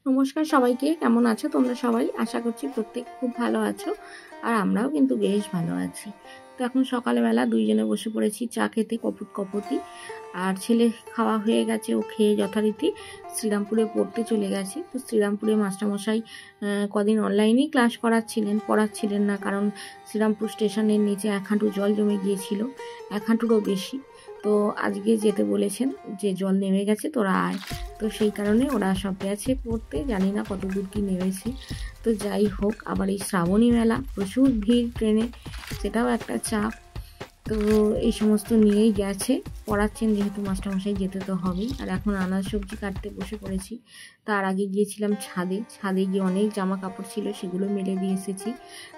নমস্কার সবাইকে, কেমন আছো তোমরা সবাই? আশা করছি প্রত্যেকে খুব ভালো আছো, আর আমরাও কিন্তু বেশ ভালো আছি। তো এখন সকালবেলা দুইজনে বসে পড়েছি চা খেতে, কপুট কপতি। আর ছেলে খাওয়া হয়ে গেছে, ও খেয়ে যথারীতি শ্রীরামপুরে পড়তে চলে গেছে। তো শ্রীরামপুরে মাস্টারমশাই কদিন অনলাইনেই ক্লাস পড়াচ্ছিলেন না, কারণ শ্রীরামপুর স্টেশনের নিচে 1 হাঁটু জল জমে গিয়েছিল, 1 হাঁটুরও বেশি। তো আজকে যেতে বলেছেন যে জল নেমে গেছে, তোরা আয়। তো সেই কারণে ওরা সব গেছে পড়তে, জানি না কত দূর কি নেমেছে। তো যাই হোক, আবার এই শ্রাবণী মেলা, প্রচুর ভিড় ট্রেনে, সেটাও একটা চাপ। তো এই সমস্ত নিয়েই গেছে, পড়াচ্ছেন যেহেতু মাস্টারমশাই, যেতে তো হবেই। আর এখন আনাজ সবজি কাটতে বসে পড়েছি। তার আগে গিয়েছিলাম ছাদে গিয়ে অনেক জামা কাপড় ছিল, সেগুলো মেলে দিয়ে এসেছি।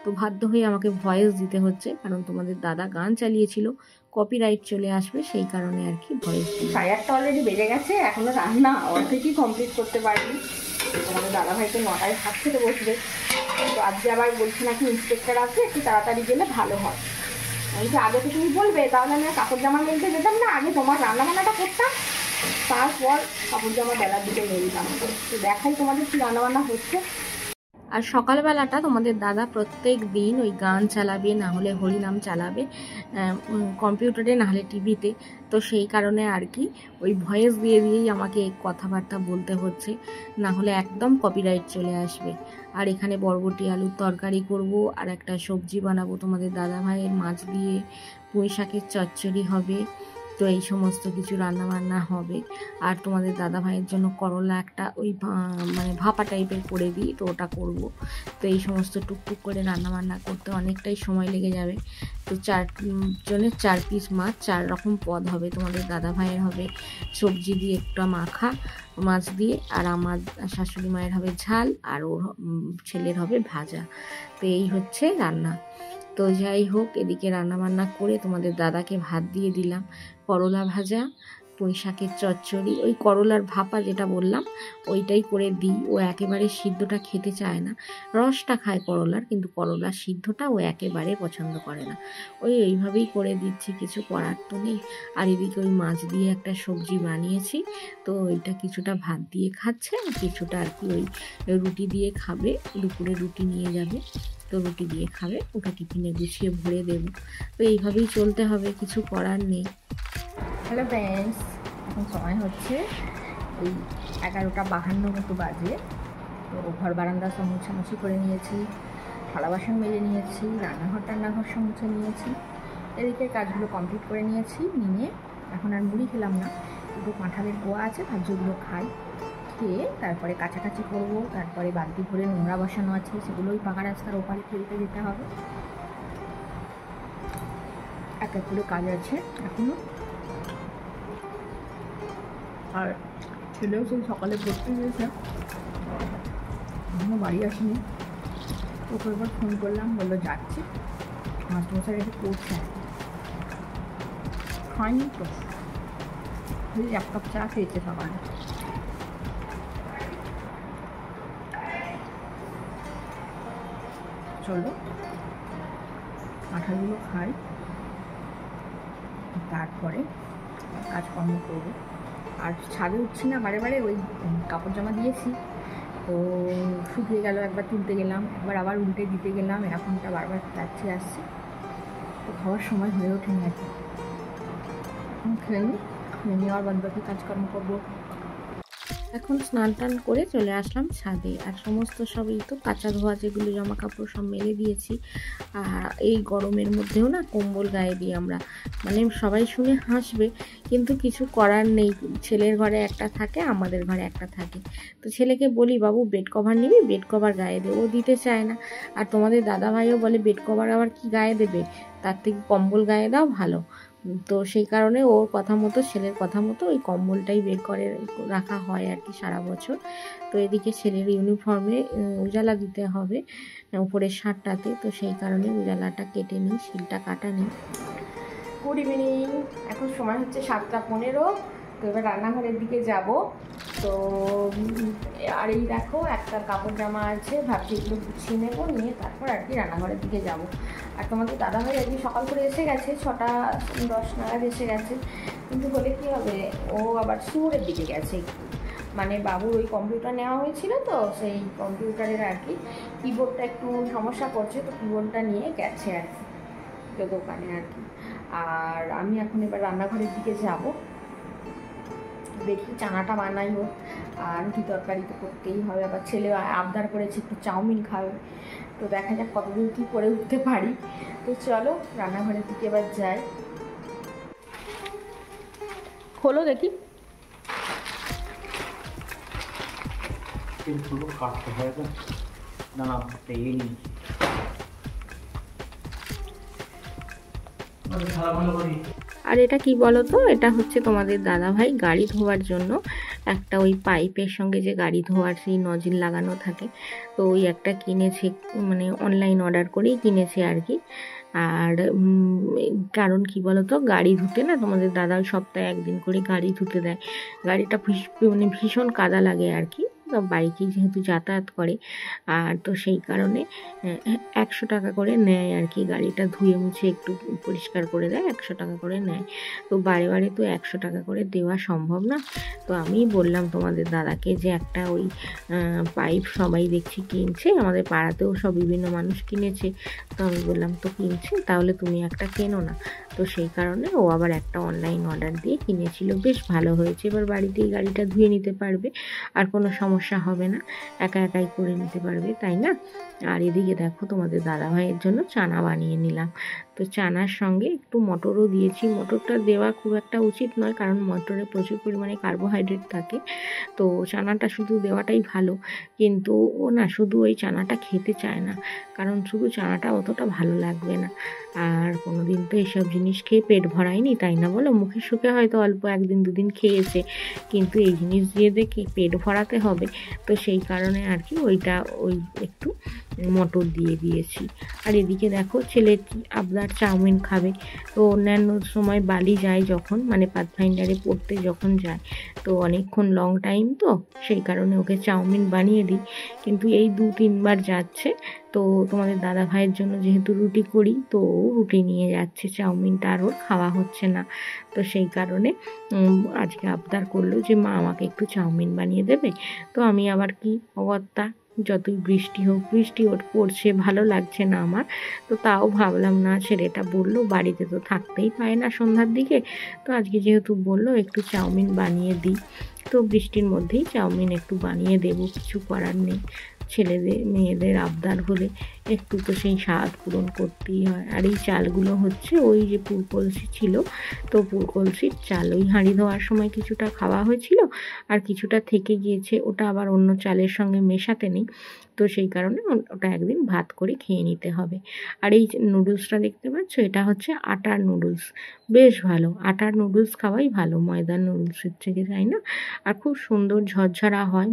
তো বাধ্য হয়ে আমাকে ভয়েস দিতে হচ্ছে, কারণ তোমাদের দাদা গান চালিয়েছিল, কপিরাইট চলে আসবে, সেই কারণে আর কি ভয়েস দিই। 8:30 অলরেডি বেজে গেছে, এখনো রান্না অর্ধেকই কমপ্লিট করতে পারিনি। তোমাদের দাদাভাই তো 9টায় ভাত খেতে বসবে। তো আজকে আবার বলছে নাকি ইন্সপেক্টর আছে, একটু তাড়াতাড়ি গেলে ভালো হয়। আমি তো আগে তো তুমি বলবে, তাহলে আমি আর কাপড় জামা মেলতে যেতাম না, আগে তোমার রান্নাবান্নাটা করতাম, তারপর কাপড় জামা বেলার দিকে মেলতাম। তো দেখাই তোমাদের কি রান্নাবান্না হচ্ছে। আর সকালবেলাটা তোমাদের দাদা প্রত্যেক দিন ওই গান চালাবে, না হলে হরিনাম চালাবে, কম্পিউটারে না হলে টিভিতে। তো সেই কারণে আর কি ওই ভয়েস দিয়েই আমাকে কথাবার্তা বলতে হচ্ছে, না হলে একদম কপিরাইট চলে আসবে। আর এখানে বরবটি আলুর তরকারি করব, আর একটা সবজি বানাবো তোমাদের দাদা ভাইয়ের, মাছ দিয়ে পুঁই শাকের চচ্চড়ি হবে। তো এই সমস্ত কিছু রান্নাবান্না হবে। আর তোমাদের দাদা ভাইয়ের জন্য করলা একটা ওই মানে ভাপা টাইপের করে দিই, তো ওটা করব। তো এই সমস্ত টুকটুক করে রান্নাবান্না করতে অনেকটাই সময় লেগে যাবে। তো 4 জনের 4 পিস মাছ, 4 রকম পদ হবে। তোমাদের দাদা ভাইয়ের হবে সবজি দিয়ে একটা মাখা মাছ দিয়ে, আর আমার শাশুড়ি মায়ের হবে ঝাল, আর ওর ছেলের হবে ভাজা। তো এই হচ্ছে রান্না। তো যাই হোক, এদিকে রান্নাবান্না করে তোমাদের দাদাকে ভাত দিয়ে দিলাম। করলা ভাজা, পুঁই শাকের চচ্চড়ি, ওই করলার ভাপা যেটা বললাম ওইটাই করে দিই। ও একেবারে সিদ্ধটা খেতে চায় না, রসটা খায় করলার, কিন্তু করলার সিদ্ধটা ও একেবারে পছন্দ করে না। এইভাবেই করে দিচ্ছি, কিছু করার তো নেই। আর এদিকে ওই মাছ দিয়ে একটা সবজি বানিয়েছি, তো ওইটা কিছুটা ভাত দিয়ে খাচ্ছে, আর কিছুটা আর কি ওই রুটি দিয়ে খাবে। দুপুরে রুটি নিয়ে যাবে, তো রুটি দিয়ে খাবে, ওটা টিফিনে গুছিয়ে ভরে দেবো। তো এইভাবেই চলতে হবে, কিছু করার নেই। হ্যালো ফ্রেন্ডস, এখন সময় হচ্ছে ওই 11:52 মতো বাজে। তো ঘর বারান্দা সব মোছামুছি করে নিয়েছি, থালা বাসন মেজে নিয়েছি, রান্নাঘর সব মুছে নিয়েছি, এদিকে কাজগুলো কমপ্লিট করে নিয়েছি। নিয়ে এখন আর মুড়ি খেলাম না, একটু কাঁঠালের কোয়া আছে, ভাজ্যগুলো খাই, খেয়ে তারপরে কাছাকাছি করবো। তারপরে বালতি ভরে নোংরা বসানো আছে, সেগুলোই পাকা রাস্তার ওপারে ফেলতে যেতে হবে। এক করে কাজ আছে এখনো। আর ছেলেও সেই সকালে পড়তে গিয়েছে, এখনো বাড়ি আসেনি। ওকে একবার ফোন করলাম, বললো যাচ্ছি। মাস্টারমশাই একটু পড়ছে আর কি, খাইনি তো, 1 কাপ চা খেয়েছে সকালে। চলো কাঁঠালগুলো খাই, তারপরে কাজকর্ম করবো। আর ছাদে উঠছি না বারে বারে, ওই কাপড় জামা দিয়েছি তো শুকিয়ে গেল, একবার তুলতে গেলাম, একবার আবার উল্টে দিতে গেলাম, এরকমটা বারবার যাচ্ছি আসছি। তো খাওয়ার সময় হয়ে ওঠেনি আর কি। এখন খেয়ে নিয়ে আর বাদ বাকি কাজকর্ম করবো। এখন স্নান টান করে চলে আসলাম ছাদে, আর সমস্ত সবই তো কাঁচা ধোয়া যেগুলো জামা কাপড় সব মেলে দিয়েছি। আর এই গরমের মধ্যেও না কম্বল গায়ে দিই আমরা, মানে সবাই শুনে হাসবে, কিন্তু কিছু করার নেই। ছেলের ঘরে একটা থাকে, আমাদের ঘরে একটা থাকে। তো ছেলেকে বলি, বাবু বেড কভার নিবি, বেড কভার গায়ে দে, ও দিতে চায় না। আর তোমাদের দাদাভাইও বলে বেড কভার আবার কি গায়ে দেবে, তার থেকে কম্বল গায়ে দাও ভালো। তো সেই কারণে ওর কথা মতো, ছেলের কথা মতো ওই কম্বলটাই বের করে রাখা হয় আর কি সারা বছর। তো এদিকে ছেলের ইউনিফর্মে উজালা দিতে হবে উপরের শার্টটাতে, তো সেই কারণে উজালাটা কেটে নিই, শিলটা কাটা নিই। গুড ইভিনিং, এখন সময় হচ্ছে 7:15। তো এবার রান্নাঘরের দিকে যাব। তো আর এই দেখো একটা কাপড় জামা আছে, ভাবছি এগুলো গুছিয়ে নেবো, নিয়ে তারপর আর কি রান্নাঘরের দিকে যাব। আর তোমাদের দাদাভাই আর কি সকাল করে এসে গেছে, 6:10 নাগাদ এসে গেছে, কিন্তু হলে কী হবে, ও আবার সিঙ্গুরের দিকে গেছে, মানে বাবুর ওই কম্পিউটার নেওয়া হয়েছিল, তো সেই কম্পিউটারের আর কি কিবোর্ডটা একটু সমস্যা করছে, তো কিবোর্ডটা নিয়ে গেছে আর কি তো দোকানে আর কি। আর আমি এখন এবার রান্নাঘরের দিকে যাব, দেখি চানাটা বানাই হোক, আর রুটি তরকারি তো করতেই হবে। আবার ছেলে আবদার করেছে একটু চাউমিন খাবে, তো দেখা যাক কতদূর কী করে উঠতে পারি। তো চলো রান্নাঘরের দিকে এবার যাই। খোলো দেখি। কাটতে হয় না, তেল আর এটা কি বলো তো, এটা হচ্ছে তোমাদের দাদাভাই গাড়ি ধোয়ার জন্য একটা ওই পাইপের সঙ্গে যে গাড়ি ধোয়ার সেই নজিল লাগানো থাকে, তো ওই একটা কিনেছে, মানে অনলাইন অর্ডার করেই কিনেছে আর কি। আর কারণ কি বলো তো, গাড়ি ধুতে না তোমাদের দাদা সপ্তাহে একদিন করে গাড়ি ধুতে দেয়। গাড়িটা মানে ভীষণ কাদা লাগে আর কি, তো বাইকে যেহেতু যাতায়াত করে, আর তো সেই কারণে 100 টাকা করে নেয় আর কি। গাড়িটা ধুয়ে মুছে একটু পরিষ্কার করে দেয়, 100 টাকা করে নেয়। তো বারে বারে তো 100 টাকা করে দেওয়া সম্ভব না। তো আমি বললাম তোমাদের দাদাকে যে একটা ওই পাইপ সবাই দেখছি কিনছে, আমাদের পাড়াতেও সব বিভিন্ন মানুষ কিনেছে, তো আমি বললাম তো কিনছে, তাহলে তুমি একটা কেনো না। তো সেই কারণে ও আবার একটা অনলাইন অর্ডার দিয়ে কিনেছিল, বেশ ভালো হয়েছে। এবার বাড়িতেই গাড়িটা ধুয়ে নিতে পারবে, আর কোনো সমস্যা হবে না, একা একাই করে নিতে পারবে, তাই না? আর এদিকে দেখো তোমাদের দাদাভাইয়ের জন্য চানা বানিয়ে নিলাম। তো চানার সঙ্গে একটু মটরও দিয়েছি। মটরটা দেওয়া খুব একটা উচিত নয়, কারণ মটরে প্রচুর পরিমাণে কার্বোহাইড্রেট থাকে, তো চানাটা শুধু দেওয়াটাই ভালো। কিন্তু ও না শুধু ওই চানাটা খেতে চায় না, কারণ শুধু চানাটা অতটা ভালো লাগবে না। আর কোনো দিন তো এইসব জিনিস খেয়ে পেট ভরায়নি, তাই না বলো? মুখের সুখে হয়তো অল্প একদিন দুদিন খেয়েছে, কিন্তু এই জিনিস দিয়ে দেখে পেট ভরাতে হবে, তো সেই কারণে আর কি ওইটা ওই একটু মটর দিয়ে দিয়েছি। আর এদিকে দেখো ছেলে আবদার চাউমিন খাবে, তো অন্যান্য সময় বালি যায় যখন, মানে পাথফাইন্ডারে পড়তে যখন যায়, তো অনেকক্ষণ লং টাইম, তো সেই কারণে ওকে চাউমিন বানিয়ে দিই। কিন্তু এই 2-3 বার যাচ্ছে, তো তোমাদের দাদা ভাইয়ের জন্য যেহেতু রুটি করি, তো ও রুটি নিয়ে যাচ্ছে, চাউমিনটা আর ওর খাওয়া হচ্ছে না। তো সেই কারণে আজকে আবদার করলো যে মা আমাকে একটু চাউমিন বানিয়ে দেবে। তো আমি আবার কি অগত্যা, যতই বৃষ্টি হোক, বৃষ্টি পড়ছে, ভালো লাগছে না আমার, তো তাও ভাবলাম না, ছেলেটা বললো বাড়িতে তো থাকতেই পায় না সন্ধ্যার দিকে, তো আজকে যেহেতু বললো একটু চাউমিন বানিয়ে দিই, তো বৃষ্টির মধ্যেই চাউমিন একটু বানিয়ে দেবো, কিছু করার নেই। ছেলেদের মেয়েদের আবদার হলে একটু তো সেই স্বাদ পূরণ করতেই হয়। আর এই চালগুলো হচ্ছে ওই যে পুরকলসি ছিল, তো পুরকলসির চাল, ওই হাঁড়ি ধোয়ার সময় কিছুটা খাওয়া হয়েছিল, আর কিছুটা থেকে গিয়েছে, ওটা আবার অন্য চালের সঙ্গে মেশাতে নেই, তো সেই কারণে ওটা একদিন ভাত করে খেয়ে নিতে হবে। আর এই নুডলসটা দেখতে পাচ্ছ, এটা হচ্ছে আটার নুডলস, বেশ ভালো। আটার নুডলস খাওয়াই ভালো ময়দার নুডলসের থেকে, তাই না? আর খুব সুন্দর ঝরঝরা হয়।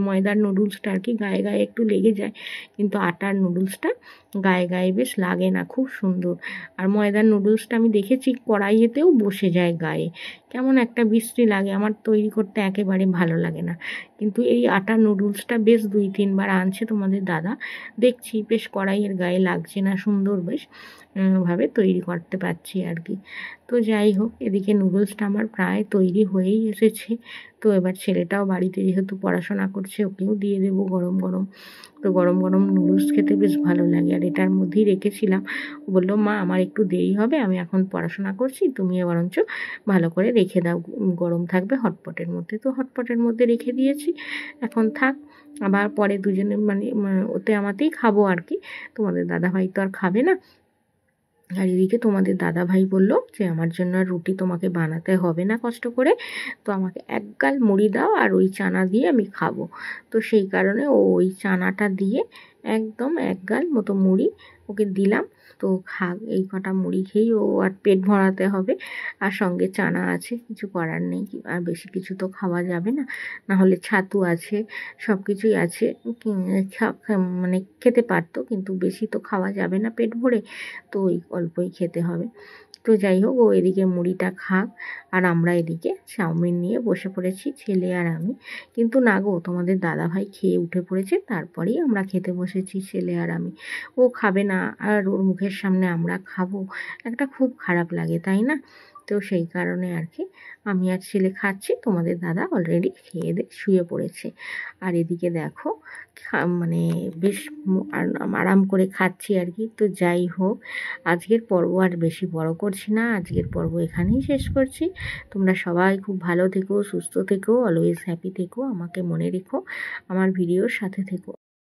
ময়দার নুডলসটা আর কি গায়ে গায়ে একটু লেগে যায়, কিন্তু আটার নুডলসটা গায়ে গায়ে বেশ লাগে না, খুব সুন্দর। আর ময়দার নুডলসটা আমি দেখেছি কড়াইয়েতেও বসে যায় গায়ে, কেমন একটা বিশ্রী লাগে, আমার তৈরি করতে একেবারে ভালো লাগে না। কিন্তু এই আটার নুডলসটা বেশ 2-3 বার আনছে তোমাদের দাদা, দেখছি বেশ কড়াইয়ের গায়ে লাগছে না, সুন্দর বেশ ভাবে তৈরি করতে পারছি আর কি। তো যাই হোক, এদিকে নুডলসটা আমার প্রায় তৈরি হয়েই এসেছে। তো এবার ছেলেটাও বাড়িতে যেহেতু পড়াশোনা করছে, ওকেও দিয়ে দেবো গরম গরম। তো গরম গরম নুডলস খেতে বেশ ভালো লাগে। আর এটার মধ্যেই রেখেছিলাম, বললো মা আমার একটু দেরি হবে, আমি এখন পড়াশোনা করছি, তুমি বরঞ্চ ভালো করে রেখে দাও, গরম থাকবে হটপটের মধ্যে। তো হটপটের মধ্যে রেখে দিয়েছি, এখন থাক, আবার পরে দুজনে মানে ওতে আমাতেই খাবো আর কি, তোমাদের দাদাভাই তো আর খাবে না। আর এদিকে তোমাদের দাদাভাই বললো যে আমার জন্য আর রুটি তোমাকে বানাতে হবে না কষ্ট করে, তো আমাকে এক গাল মুড়ি দাও, আর ওই চানা দিয়ে আমি খাবো। তো সেই কারণে ও ওই চানাটা দিয়ে একদম এক গাল মতো মুড়ি ওকে দিলাম। তো খাক, এই কটা মুড়ি খেয়েই ও আর পেট ভরাতে হবে, আর সঙ্গে চানা আছে, কিছু করার নেই, আর বেশি কিছু তো খাওয়া যাবে না, না হলে ছাতু আছে, সব কিছুই আছে, মানে খেতে পারতো, কিন্তু বেশি তো খাওয়া যাবে না পেট ভরে, তো ওই অল্পই খেতে হবে। তো যাই হোক, ও এদিকে মুড়িটা খাক, আর আমরা এদিকে চাউমিন নিয়ে বসে পড়েছি, ছেলে আর আমি। কিন্তু না গো, তোমাদের দাদাভাই খেয়ে উঠে পড়েছে, তারপরেই আমরা খেতে বসেছি ছেলে আর আমি। ও খাবে না, আর ওর মুখের সামনে আমরা খাবো, একটা খুব খারাপ লাগে, তাই না? তো সেই কারণে আর কি আমি আর ছেলে খাচ্ছি, তোমাদের দাদা অলরেডি খেয়ে দিয়ে শুয়ে পড়েছে। আর এদিকে দেখো মানে বেশ আরাম করে খাচ্ছি আর কি। তো যাই হোক, আজকের পর্ব আর বেশি বড় করছি না, আজকের পর্ব এখানেই শেষ করছি। তোমরা সবাই খুব ভালো থেকো, সুস্থ থেকো, অলওয়েজ হ্যাপি থেকো, আমাকে মনে রেখো, আমার ভিডিওর সাথে থেকো।